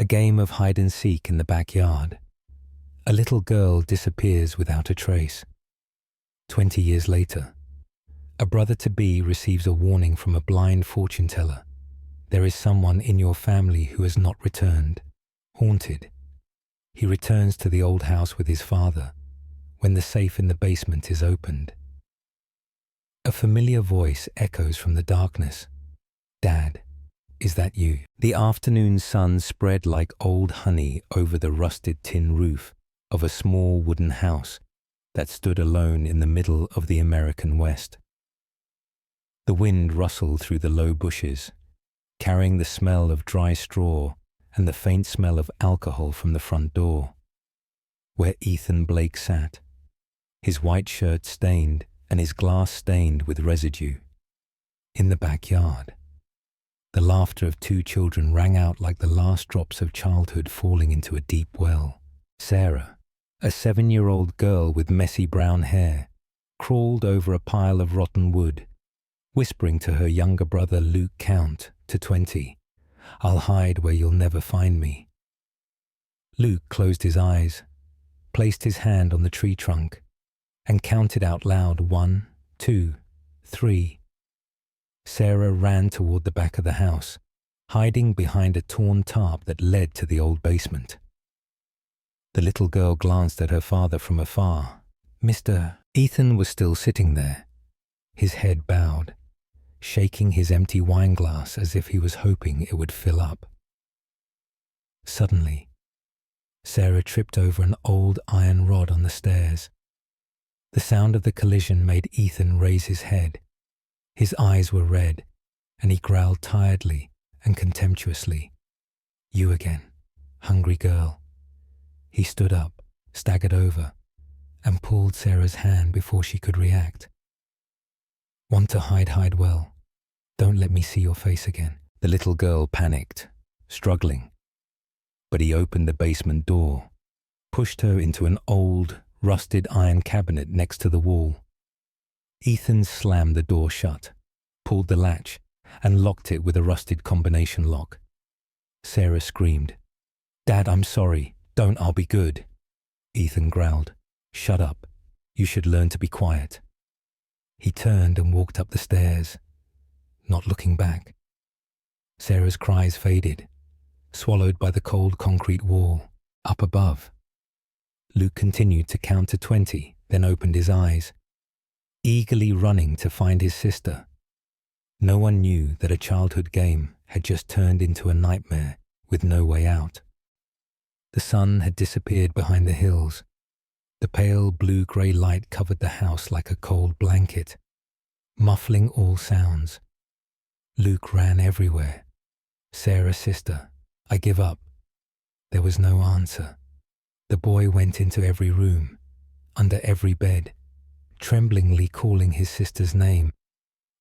A game of hide and seek in the backyard. A little girl disappears without a trace. 20 years later, a brother-to-be receives a warning from a blind fortune teller. There is someone in your family who has not returned. Haunted. He returns to the old house with his father when the safe in the basement is opened. A familiar voice echoes from the darkness. Dad, is that you? The afternoon sun spread like old honey over the rusted tin roof of a small wooden house that stood alone in the middle of the American West. The wind rustled through the low bushes, carrying the smell of dry straw and the faint smell of alcohol from the front door, where Ethan Blake sat, his white shirt stained and his glass stained with residue. In the backyard, the laughter of two children rang out like the last drops of childhood falling into a deep well. Sarah, a 7-year-old girl with messy brown hair, crawled over a pile of rotten wood, whispering to her younger brother Luke, count to 20. I'll hide where you'll never find me. Luke closed his eyes, placed his hand on the tree trunk, and counted out loud 1, 2, 3. Sarah ran toward the back of the house, hiding behind a torn tarp that led to the old basement. The little girl glanced at her father from afar. Mr. Ethan was still sitting there, his head bowed, shaking his empty wine glass as if he was hoping it would fill up. Suddenly, Sarah tripped over an old iron rod on the stairs. The sound of the collision made Ethan raise his head. His eyes were red, and he growled tiredly and contemptuously. You again, hungry girl. He stood up, staggered over, and pulled Sarah's hand before she could react. Want to hide well. Don't let me see your face again. The little girl panicked, struggling. But he opened the basement door, pushed her into an old, rusted iron cabinet next to the wall. Ethan slammed the door shut, pulled the latch, and locked it with a rusted combination lock. Sarah screamed, Dad, I'm sorry. Don't, I'll be good. Ethan growled, Shut up. You should learn to be quiet. He turned and walked up the stairs, not looking back. Sarah's cries faded, swallowed by the cold concrete wall. Up above, Luke continued to count to 20, then opened his eyes, eagerly running to find his sister. No one knew that a childhood game had just turned into a nightmare with no way out. The sun had disappeared behind the hills. The pale blue-grey light covered the house like a cold blanket, muffling all sounds. Luke ran everywhere. Sarah, sister, I give up. There was no answer. The boy went into every room, under every bed, tremblingly calling his sister's name,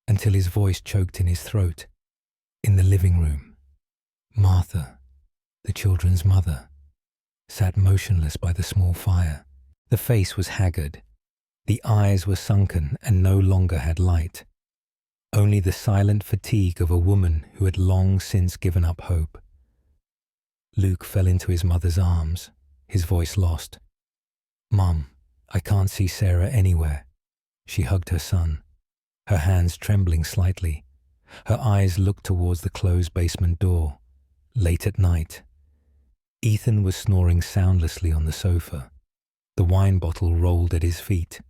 until his voice choked in his throat. In the living room, Martha, the children's mother, sat motionless by the small fire. The face was haggard. The eyes were sunken and no longer had light. Only the silent fatigue of a woman who had long since given up hope. Luke fell into his mother's arms, his voice lost. Mum, I can't see Sarah anywhere. She hugged her son, her hands trembling slightly. Her eyes looked towards the closed basement door. Late at night, Ethan was snoring soundlessly on the sofa. The wine bottle rolled at his feet.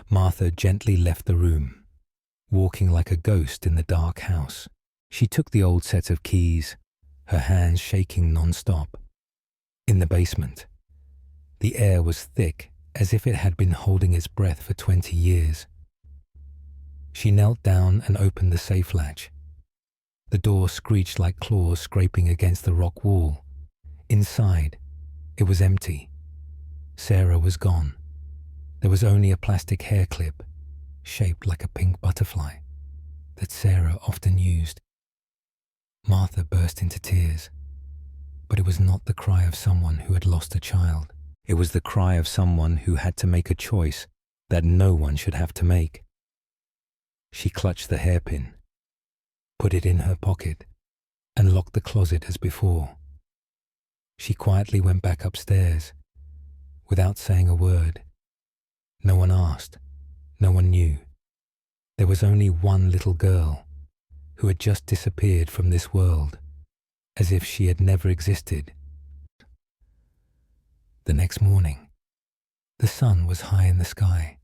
Martha gently left the room, walking like a ghost in the dark house. She took the old set of keys, her hands shaking non-stop. In the basement, the air was thick as if it had been holding its breath for 20 years. She knelt down and opened the safe latch. The door screeched like claws scraping against the rock wall. Inside, it was empty. Sarah was gone. There was only a plastic hair clip, shaped like a pink butterfly, that Sarah often used. Martha burst into tears, but it was not the cry of someone who had lost a child. It was the cry of someone who had to make a choice that no one should have to make. She clutched the hairpin, put it in her pocket, and locked the closet as before. She quietly went back upstairs, without saying a word. No one asked, no one knew. There was only one little girl who had just disappeared from this world, as if she had never existed. The next morning, the sun was high in the sky,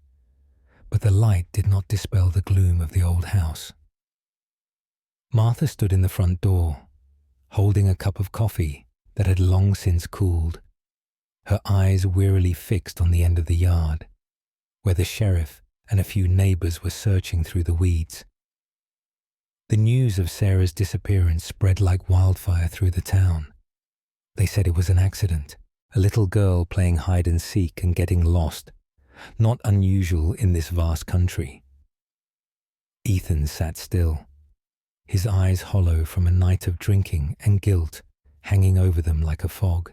but the light did not dispel the gloom of the old house. Martha stood in the front door, holding a cup of coffee that had long since cooled, her eyes wearily fixed on the end of the yard, where the sheriff and a few neighbors were searching through the weeds. The news of Sarah's disappearance spread like wildfire through the town. They said it was an accident, a little girl playing hide and seek and getting lost, not unusual in this vast country. Ethan sat still, his eyes hollow from a night of drinking and guilt hanging over them like a fog.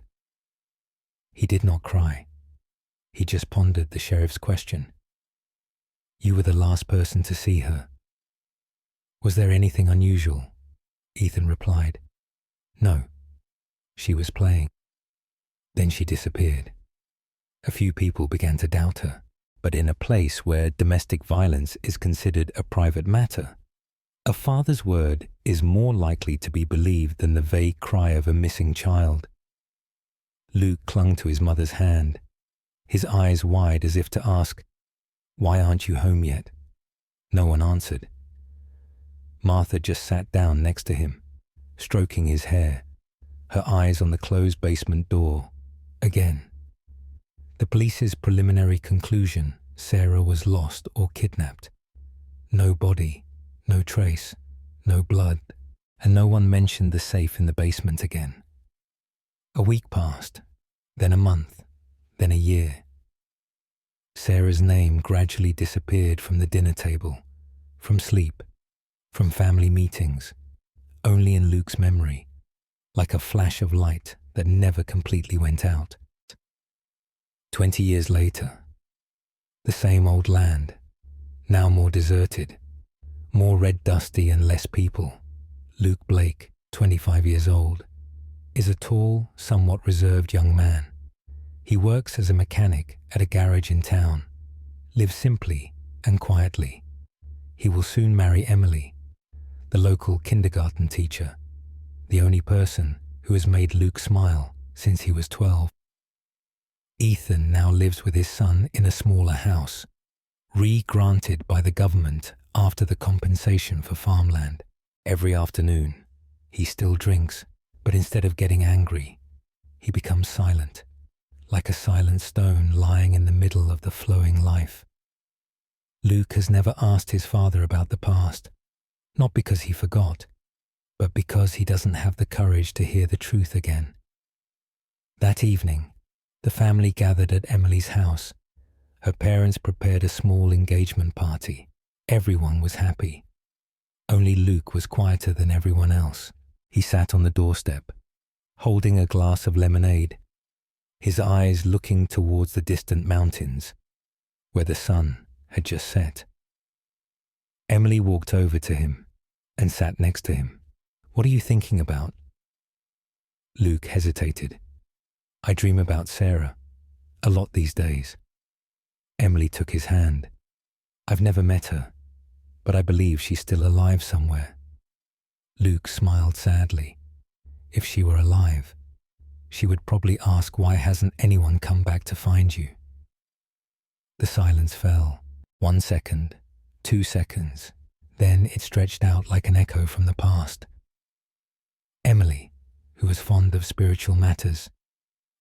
He did not cry. He just pondered the sheriff's question. "You were the last person to see her. Was there anything unusual?" Ethan replied. "No. She was playing. Then she disappeared." A few people began to doubt her, but in a place where domestic violence is considered a private matter, a father's word is more likely to be believed than the vague cry of a missing child. Luke clung to his mother's hand, his eyes wide as if to ask, "Why aren't you home yet?" No one answered. Martha just sat down next to him, stroking his hair, her eyes on the closed basement door. Again, the police's preliminary conclusion: Sarah was lost or kidnapped. No body, no trace, no blood, and no one mentioned the safe in the basement again. A week passed, then a month, then a year. Sarah's name gradually disappeared from the dinner table, from sleep, from family meetings, only in Luke's memory, like a flash of light that never completely went out. 20 years later, the same old land, now more deserted, more red dusty and less people. Luke Blake, 25 years old, is a tall, somewhat reserved young man. He works as a mechanic at a garage in town, lives simply and quietly. He will soon marry Emily, the local kindergarten teacher, the only person who has made Luke smile since he was 12. Ethan now lives with his son in a smaller house, re-granted by the government after the compensation for farmland. Every afternoon, he still drinks, but instead of getting angry, he becomes silent, like a silent stone lying in the middle of the flowing life. Luke has never asked his father about the past, not because he forgot, but because he doesn't have the courage to hear the truth again. That evening, the family gathered at Emily's house. Her parents prepared a small engagement party. Everyone was happy. Only Luke was quieter than everyone else. He sat on the doorstep, holding a glass of lemonade, his eyes looking towards the distant mountains, where the sun had just set. Emily walked over to him and sat next to him. "What are you thinking about?" Luke hesitated. "I dream about Sarah, a lot these days." Emily took his hand. "I've never met her, but I believe she's still alive somewhere." Luke smiled sadly. If she were alive, she would probably ask, "Why hasn't anyone come back to find you?" The silence fell. 1 second, 2 seconds, then it stretched out like an echo from the past. Emily, who was fond of spiritual matters,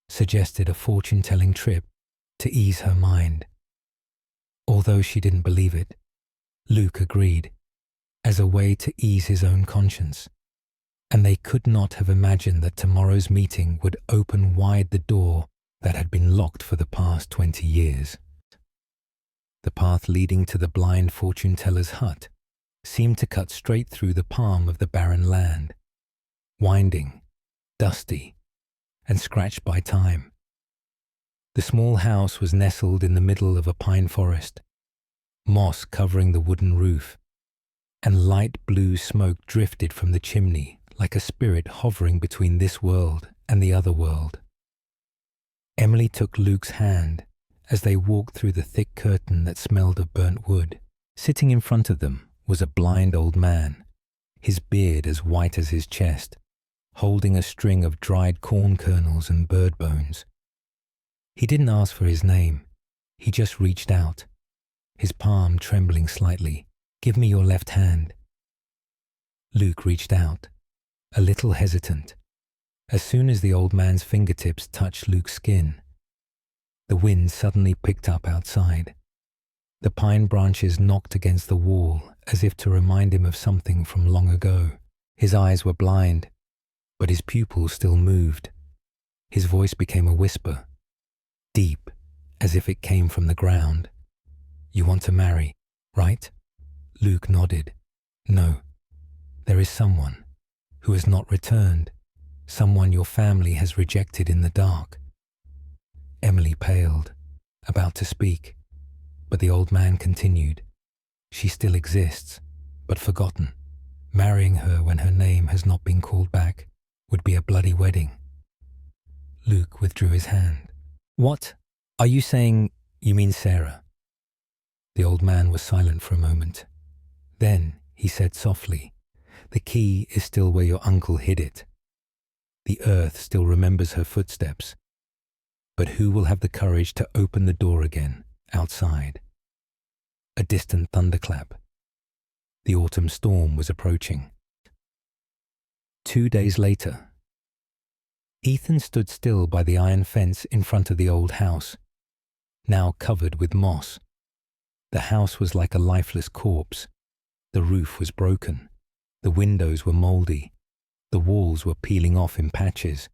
suggested a fortune-telling trip to ease her mind. Although she didn't believe it, Luke agreed, as a way to ease his own conscience, and they could not have imagined that tomorrow's meeting would open wide the door that had been locked for the past 20 years. The path leading to the blind fortune-teller's hut seemed to cut straight through the palm of the barren land, winding, dusty, and scratched by time. The small house was nestled in the middle of a pine forest, moss covering the wooden roof, and light blue smoke drifted from the chimney like a spirit hovering between this world and the other world. Emily took Luke's hand as they walked through the thick curtain that smelled of burnt wood. Sitting in front of them was a blind old man, his beard as white as his chest, holding a string of dried corn kernels and bird bones. He didn't ask for his name. He just reached out, his palm trembling slightly. "Give me your left hand." Luke reached out, a little hesitant. As soon as the old man's fingertips touched Luke's skin, the wind suddenly picked up outside. The pine branches knocked against the wall as if to remind him of something from long ago. His eyes were blind, but his pupils still moved. His voice became a whisper, deep, as if it came from the ground. "You want to marry, right?" Luke nodded. "No. There is someone who has not returned, someone your family has rejected in the dark." Emily paled, about to speak, but the old man continued. "She still exists, but forgotten. Marrying her when her name has not been called back would be a bloody wedding." Luke withdrew his hand. "What? Are you saying you mean Sarah?" The old man was silent for a moment. Then he said softly, "The key is still where your uncle hid it. The earth still remembers her footsteps. But who will have the courage to open the door again, outside?" A distant thunderclap. The autumn storm was approaching. 2 days later, Ethan stood still by the iron fence in front of the old house, now covered with moss. The house was like a lifeless corpse. The roof was broken. The windows were mouldy. The walls were peeling off in patches.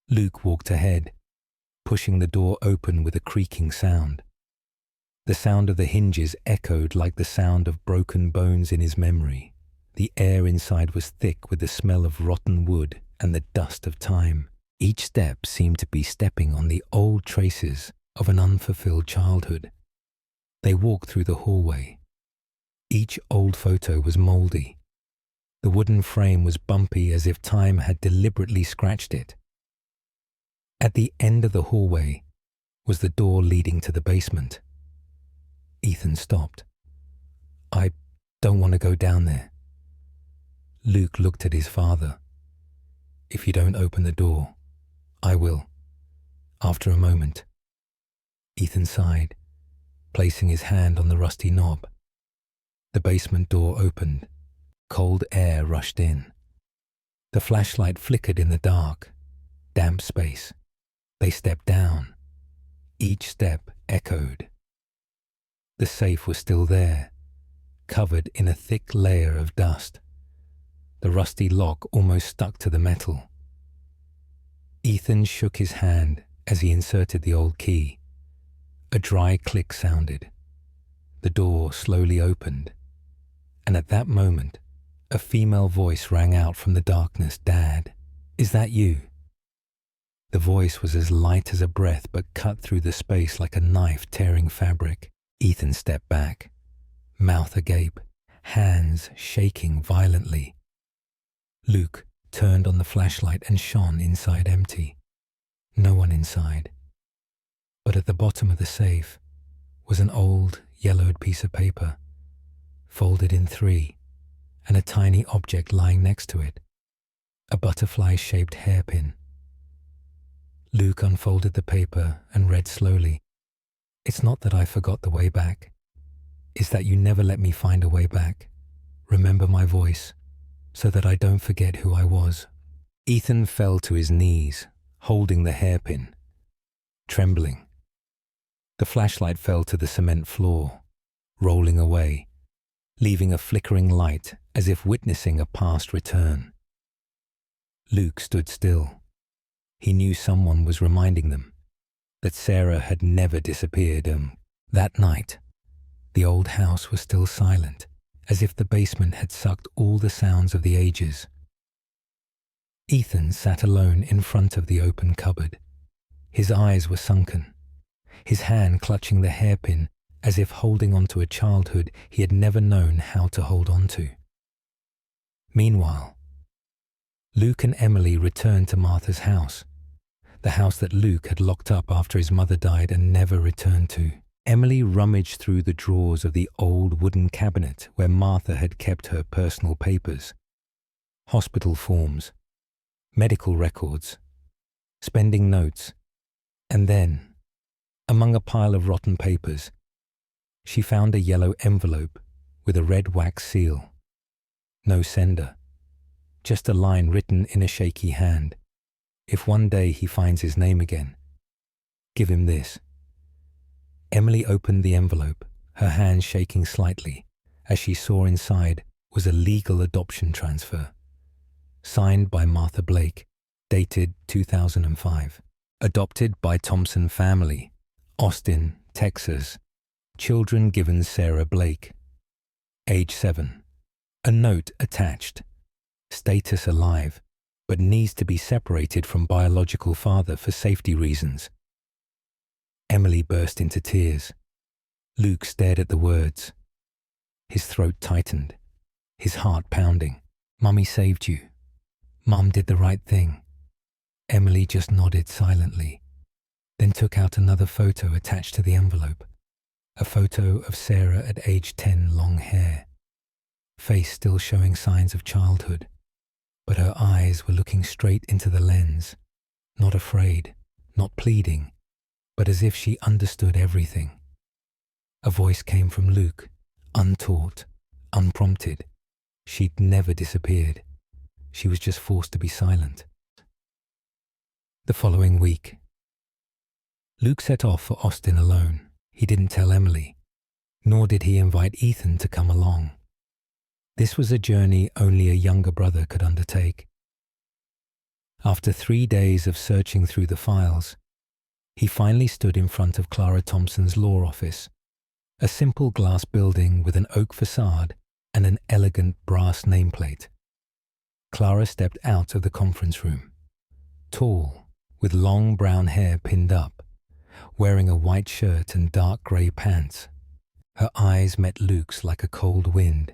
Luke walked ahead, pushing the door open with a creaking sound. The sound of the hinges echoed like the sound of broken bones in his memory. The air inside was thick with the smell of rotten wood and the dust of time. Each step seemed to be stepping on the old traces of an unfulfilled childhood. They walked through the hallway. Each old photo was mouldy. The wooden frame was bumpy as if time had deliberately scratched it. At the end of the hallway was the door leading to the basement. Ethan stopped. "I don't want to go down there." Luke looked at his father. "If you don't open the door, I will." After a moment, Ethan sighed, placing his hand on the rusty knob. The basement door opened. Cold air rushed in. The flashlight flickered in the dark, damp space. They stepped down. Each step echoed. The safe was still there, covered in a thick layer of dust. The rusty lock almost stuck to the metal. Ethan shook his hand as he inserted the old key. A dry click sounded. The door slowly opened, and at that moment, a female voice rang out from the darkness. "Dad, is that you?" The voice was as light as a breath but cut through the space like a knife tearing fabric. Ethan stepped back, mouth agape, hands shaking violently. Luke turned on the flashlight and shone inside empty. No one inside. But at the bottom of the safe was an old, yellowed piece of paper, folded in 3, and a tiny object lying next to it, a butterfly-shaped hairpin. Luke unfolded the paper and read slowly. "It's not that I forgot the way back. It's that you never let me find a way back. Remember my voice, so that I don't forget who I was." Ethan fell to his knees, holding the hairpin, trembling. The flashlight fell to the cement floor, rolling away, leaving a flickering light as if witnessing a past return. Luke stood still. He knew someone was reminding them that Sarah had never disappeared. That night, the old house was still silent, as if the basement had sucked all the sounds of the ages. Ethan sat alone in front of the open cupboard. His eyes were sunken, his hand clutching the hairpin as if holding on to a childhood he had never known how to hold on to. Meanwhile, Luke and Emily returned to Martha's house, the house that Luke had locked up after his mother died and never returned to. Emily rummaged through the drawers of the old wooden cabinet where Martha had kept her personal papers, hospital forms, medical records, spending notes, and then, among a pile of rotten papers, she found a yellow envelope with a red wax seal. No sender, just a line written in a shaky hand. If one day he finds his name again, give him this. Emily opened the envelope, her hand shaking slightly, as she saw inside was a legal adoption transfer, signed by Martha Blake, dated 2005. Adopted by Thompson family, Austin, Texas. Children given Sarah Blake. Age 7. A note attached. Status alive, but needs to be separated from biological father for safety reasons. Emily burst into tears. Luke stared at the words. His throat tightened, his heart pounding. Mummy saved you. Mum did the right thing. Emily just nodded silently, then took out another photo attached to the envelope. A photo of Sarah at age 10, long hair. Face still showing signs of childhood, but her eyes were looking straight into the lens, not afraid, not pleading, but as if she understood everything. A voice came from Luke, untaught, unprompted. She'd never disappeared. She was just forced to be silent. The following week, Luke set off for Austin alone. He didn't tell Emily, nor did he invite Ethan to come along. This was a journey only a younger brother could undertake. After 3 days of searching through the files, he finally stood in front of Clara Thompson's law office, a simple glass building with an oak facade and an elegant brass nameplate. Clara stepped out of the conference room, tall, with long brown hair pinned up, wearing a white shirt and dark grey pants. Her eyes met Luke's like a cold wind,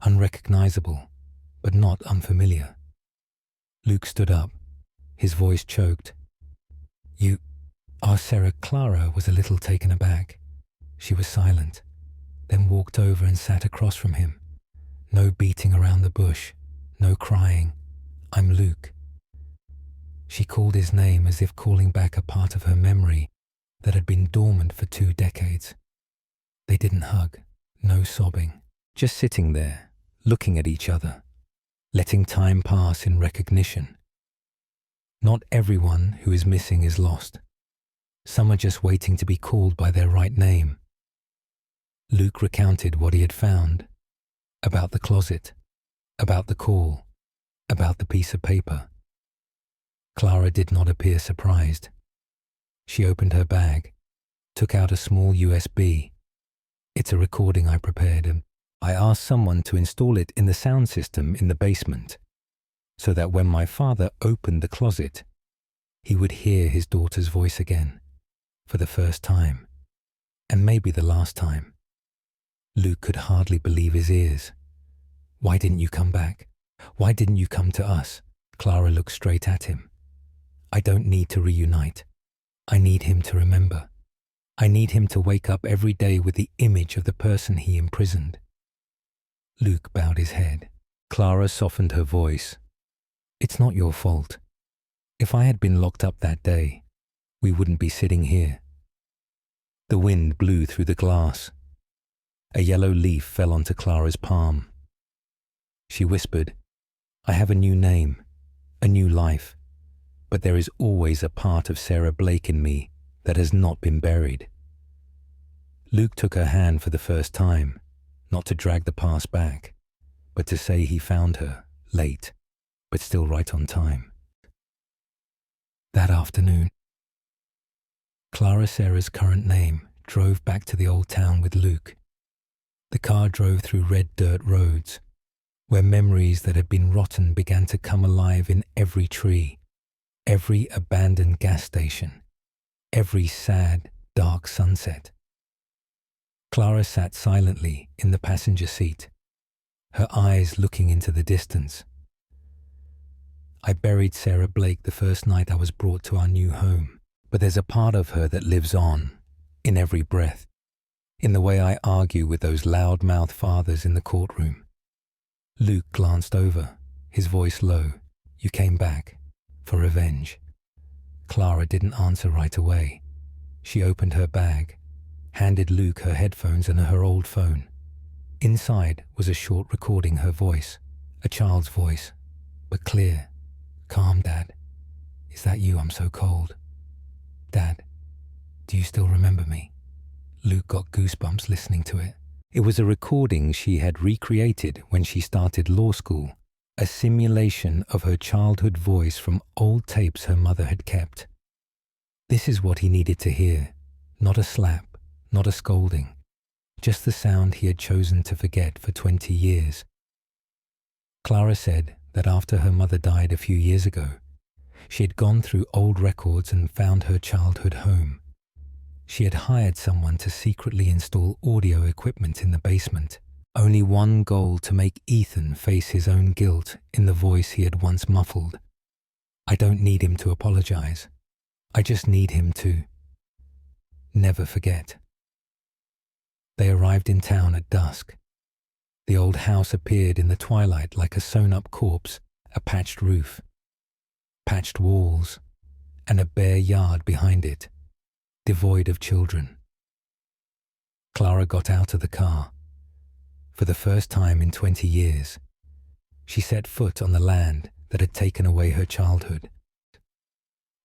unrecognizable, but not unfamiliar. Luke stood up, his voice choked. Our Sarah. Clara was a little taken aback. She was silent, then walked over and sat across from him. No beating around the bush, no crying. I'm Luke. She called his name as if calling back a part of her memory that had been dormant for 2 decades. They didn't hug, no sobbing, just sitting there, looking at each other, letting time pass in recognition. Not everyone who is missing is lost. Some are just waiting to be called by their right name. Luke recounted what he had found, about the closet, about the call, about the piece of paper. Clara did not appear surprised. She opened her bag, took out a small USB. It's a recording I prepared, and I asked someone to install it in the sound system in the basement, so that when my father opened the closet, he would hear his daughter's voice again, for the first time, and maybe the last time. Luke could hardly believe his ears. Why didn't you come back? Why didn't you come to us? Clara looked straight at him. I don't need to reunite. I need him to remember. I need him to wake up every day with the image of the person he imprisoned. Luke bowed his head. Clara softened her voice. It's not your fault. If I had been locked up that day, we wouldn't be sitting here. The wind blew through the glass. A yellow leaf fell onto Clara's palm. She whispered, I have a new name, a new life, but there is always a part of Sarah Blake in me that has not been buried. Luke took her hand for the first time, not to drag the past back, but to say he found her, late, but still right on time. That afternoon, Clara, Sarah's current name, drove back to the old town with Luke. The car drove through red dirt roads, where memories that had been rotten began to come alive in every tree, every abandoned gas station, every sad, dark sunset. Clara sat silently in the passenger seat, her eyes looking into the distance. I buried Sarah Blake the first night I was brought to our new home, but there's a part of her that lives on, in every breath, in the way I argue with those loud-mouthed fathers in the courtroom. Luke glanced over, his voice low. You came back, for revenge. Clara didn't answer right away. She opened her bag, handed Luke her headphones and her old phone. Inside was a short recording, her voice, a child's voice, but clear. Calm, Dad. Is that you? I'm so cold. Dad, do you still remember me? Luke got goosebumps listening to it. It was a recording she had recreated when she started law school, a simulation of her childhood voice from old tapes her mother had kept. This is what he needed to hear, not a slap, not a scolding, just the sound he had chosen to forget for 20 years. Clara said that after her mother died a few years ago, she had gone through old records and found her childhood home. She had hired someone to secretly install audio equipment in the basement, only one goal: to make Ethan face his own guilt in the voice he had once muffled. I don't need him to apologize. I just need him to never forget. They arrived in town at dusk. The old house appeared in the twilight like a sewn-up corpse, a patched roof, patched walls, and a bare yard behind it, devoid of children. Clara got out of the car. For the first time in 20 years, she set foot on the land that had taken away her childhood.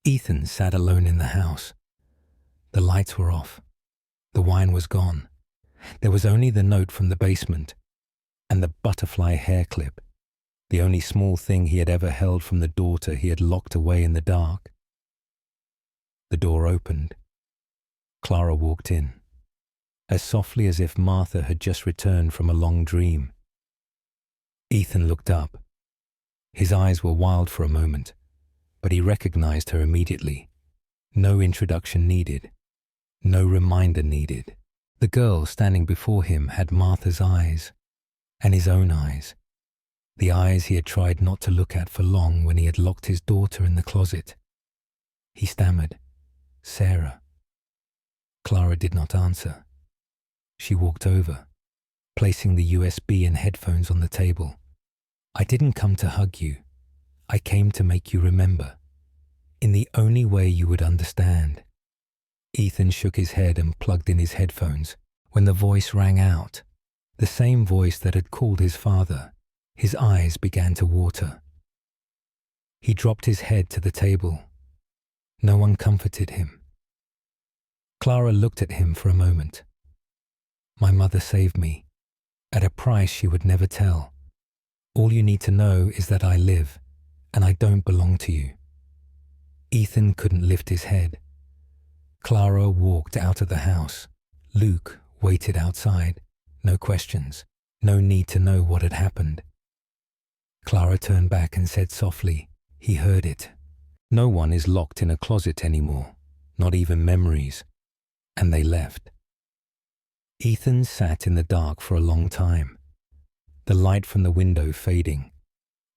Ethan sat alone in the house. The lights were off. The wine was gone. There was only the note from the basement and the butterfly hair clip, the only small thing he had ever held from the daughter he had locked away in the dark. The door opened. Clara walked in, as softly as if Martha had just returned from a long dream. Ethan looked up. His eyes were wild for a moment, but he recognized her immediately. No introduction needed. No reminder needed. The girl standing before him had Martha's eyes, and his own eyes, the eyes he had tried not to look at for long when he had locked his daughter in the closet. He stammered, "Sarah." Clara did not answer. She walked over, placing the USB and headphones on the table. "I didn't come to hug you. I came to make you remember, in the only way you would understand." Ethan shook his head and plugged in his headphones when the voice rang out, the same voice that had called his father. His eyes began to water. He dropped his head to the table. No one comforted him. Clara looked at him for a moment. "My mother saved me, at a price she would never tell. All you need to know is that I live, and I don't belong to you." Ethan couldn't lift his head. Clara walked out of the house. Luke waited outside. No questions. No need to know what had happened. Clara turned back and said softly, "He heard it. No one is locked in a closet anymore, not even memories." And they left. Ethan sat in the dark for a long time, the light from the window fading.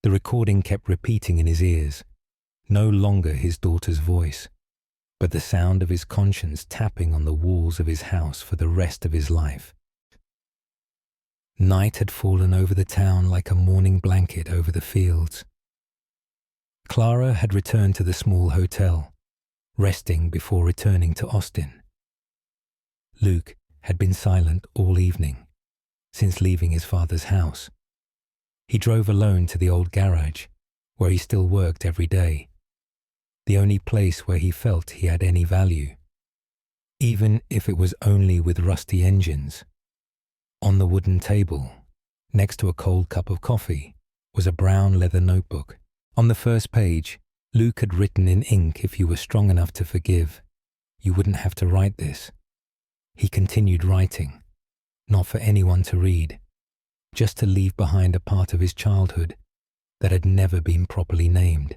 The recording kept repeating in his ears, no longer his daughter's voice, but the sound of his conscience tapping on the walls of his house for the rest of his life. Night had fallen over the town like a mourning blanket over the fields. Clara had returned to the small hotel, resting before returning to Austin. Luke had been silent all evening, since leaving his father's house. He drove alone to the old garage, where he still worked every day, the only place where he felt he had any value, even if it was only with rusty engines. On the wooden table, next to a cold cup of coffee, was a brown leather notebook. On the first page, Luke had written in ink, "If you were strong enough to forgive, you wouldn't have to write this." He continued writing, not for anyone to read, just to leave behind a part of his childhood that had never been properly named.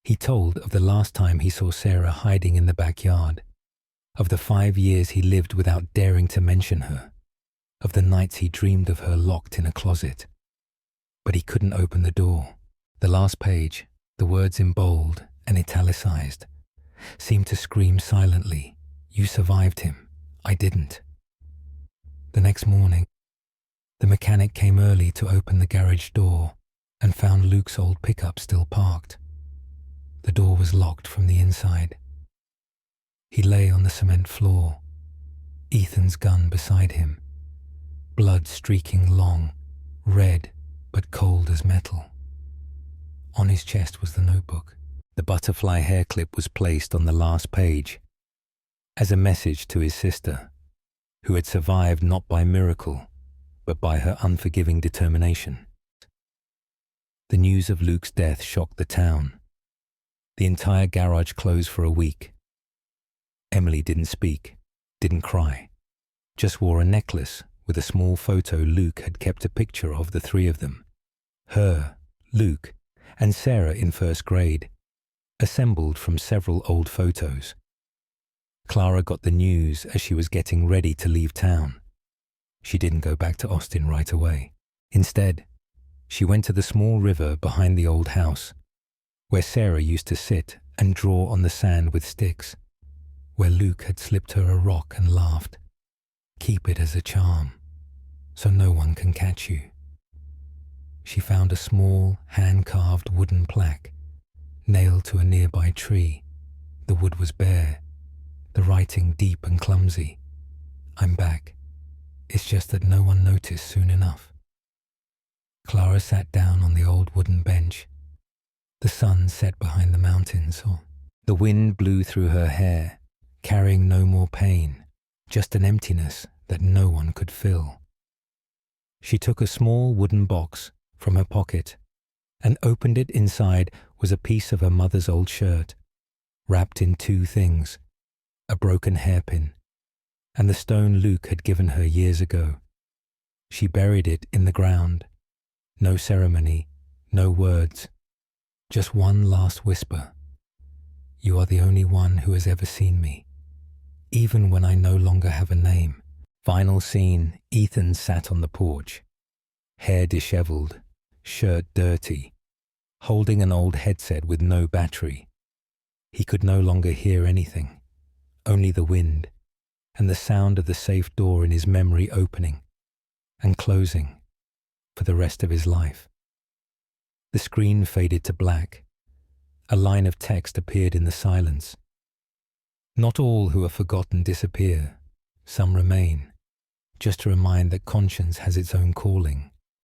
He told of the last time he saw Sarah hiding in the backyard, of the 5 years he lived without daring to mention her, of the nights he dreamed of her locked in a closet. But he couldn't open the door. The last page, the words in bold and italicized, seemed to scream silently, "You survived him. I didn't." The next morning, the mechanic came early to open the garage door and found Luke's old pickup still parked. The door was locked from the inside. He lay on the cement floor, Ethan's gun beside him, blood streaking long, red but cold as metal. On his chest was the notebook. The butterfly hair clip was placed on the last page as a message to his sister, who had survived not by miracle, but by her unforgiving determination. The news of Luke's death shocked the town. The entire garage closed for a week. Emily didn't speak, didn't cry, just wore a necklace with a small photo Luke had kept a picture of the three of them. Her, Luke, and Sarah in first grade, assembled from several old photos. Clara got the news as she was getting ready to leave town. She didn't go back to Austin right away. Instead, she went to the small river behind the old house, where Sarah used to sit and draw on the sand with sticks, where Luke had slipped her a rock and laughed, "Keep it as a charm, so no one can catch you." She found a small, hand-carved wooden plaque, nailed to a nearby tree. The wood was bare, the writing deep and clumsy. "I'm back. It's just that no one noticed soon enough." Clara sat down on the old wooden bench. The sun set behind the mountains. The wind blew through her hair, carrying no more pain, just an emptiness that no one could fill. She took a small wooden box from her pocket and opened it. Inside was a piece of her mother's old shirt, wrapped in two things, a broken hairpin and the stone Luke had given her years ago. She buried it in the ground. No ceremony, no words, just one last whisper. "You are the only one who has ever seen me, even when I no longer have a name." Final scene, Ethan sat on the porch, hair disheveled, shirt dirty, holding an old headset with no battery. He could no longer hear anything, only the wind and the sound of the safe door in his memory opening and closing for the rest of his life. The screen faded to black. A line of text appeared in the silence. "Not all who are forgotten disappear. Some remain, just to remind that conscience has its own calling.